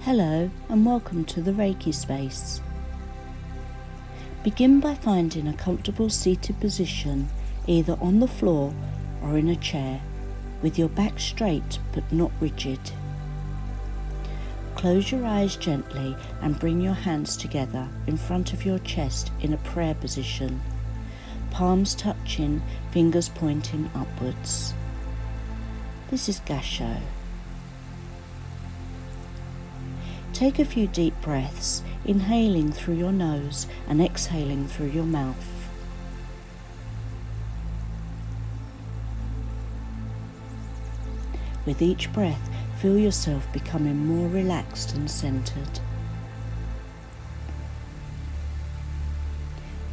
Hello and welcome to the Reiki space. Begin by finding a comfortable seated position, either on the floor or in a chair, with your back straight but not rigid. Close your eyes gently and bring your hands together in front of your chest in a prayer position, palms touching, fingers pointing upwards. This is Gassho. Take a few deep breaths, inhaling through your nose and exhaling through your mouth. With each breath, feel yourself becoming more relaxed and centered.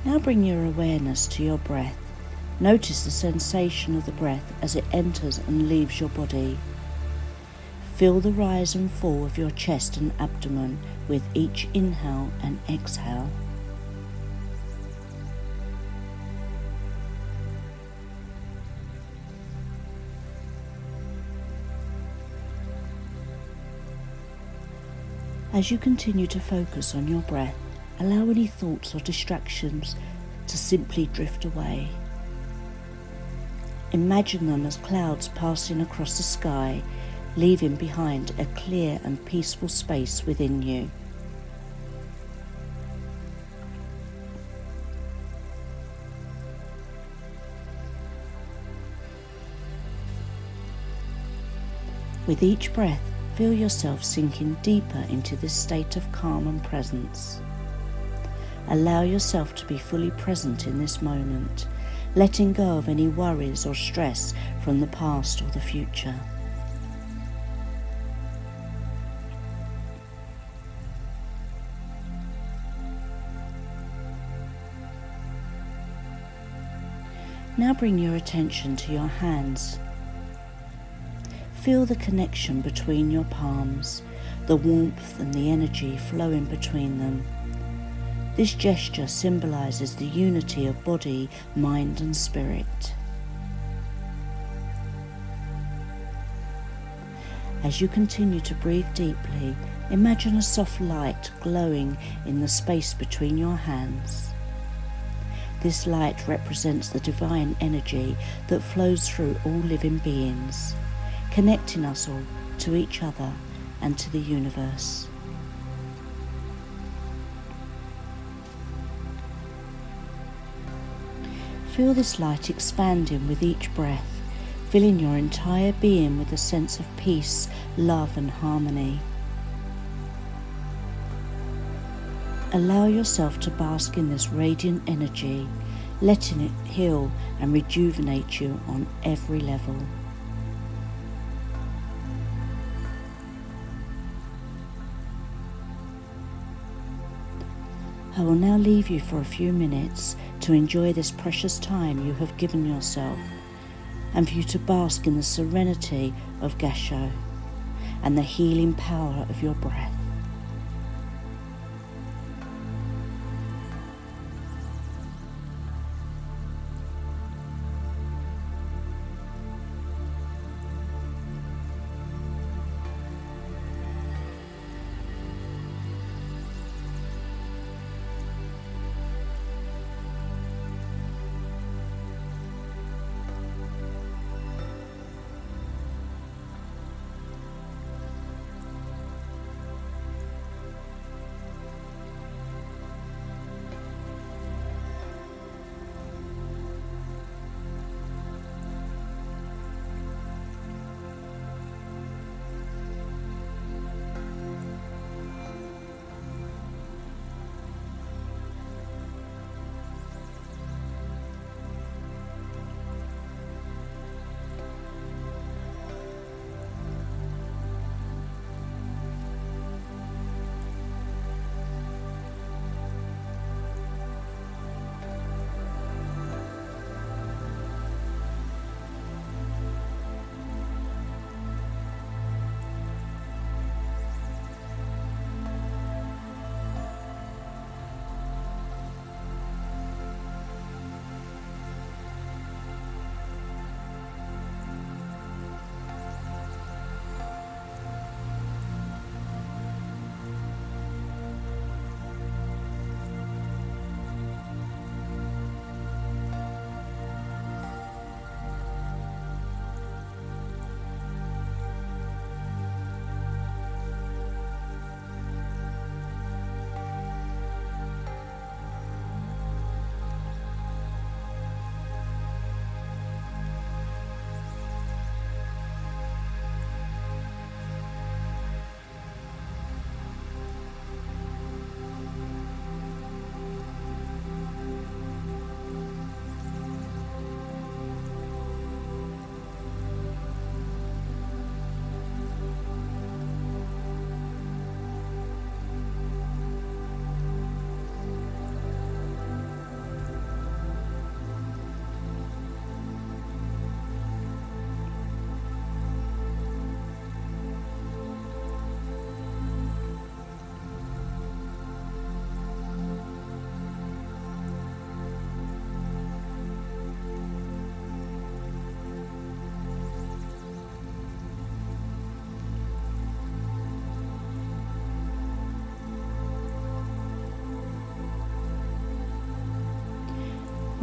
Now bring your awareness to your breath. Notice the sensation of the breath as it enters and leaves your body. Feel the rise and fall of your chest and abdomen with each inhale and exhale. As you continue to focus on your breath, allow any thoughts or distractions to simply drift away. Imagine them as clouds passing across the sky, leaving behind a clear and peaceful space within you. With each breath, feel yourself sinking deeper into this state of calm and presence. Allow yourself to be fully present in this moment, letting go of any worries or stress from the past or the future. Now bring your attention to your hands. Feel the connection between your palms, the warmth and the energy flowing between them. This gesture symbolises the unity of body, mind and spirit. As you continue to breathe deeply, imagine a soft light glowing in the space between your hands. This light represents the divine energy that flows through all living beings, connecting us all to each other and to the universe. Feel this light expanding with each breath, filling your entire being with a sense of peace, love and harmony. Allow yourself to bask in this radiant energy, letting it heal and rejuvenate you on every level. I will now leave you for a few minutes to enjoy this precious time you have given yourself, and for you to bask in the serenity of Gassho and the healing power of your breath.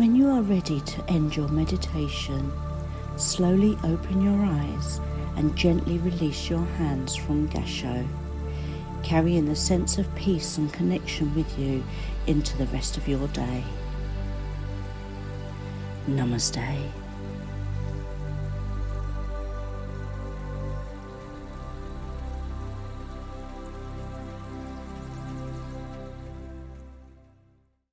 When you are ready to end your meditation, slowly open your eyes and gently release your hands from Gassho, carrying the sense of peace and connection with you into the rest of your day. Namaste.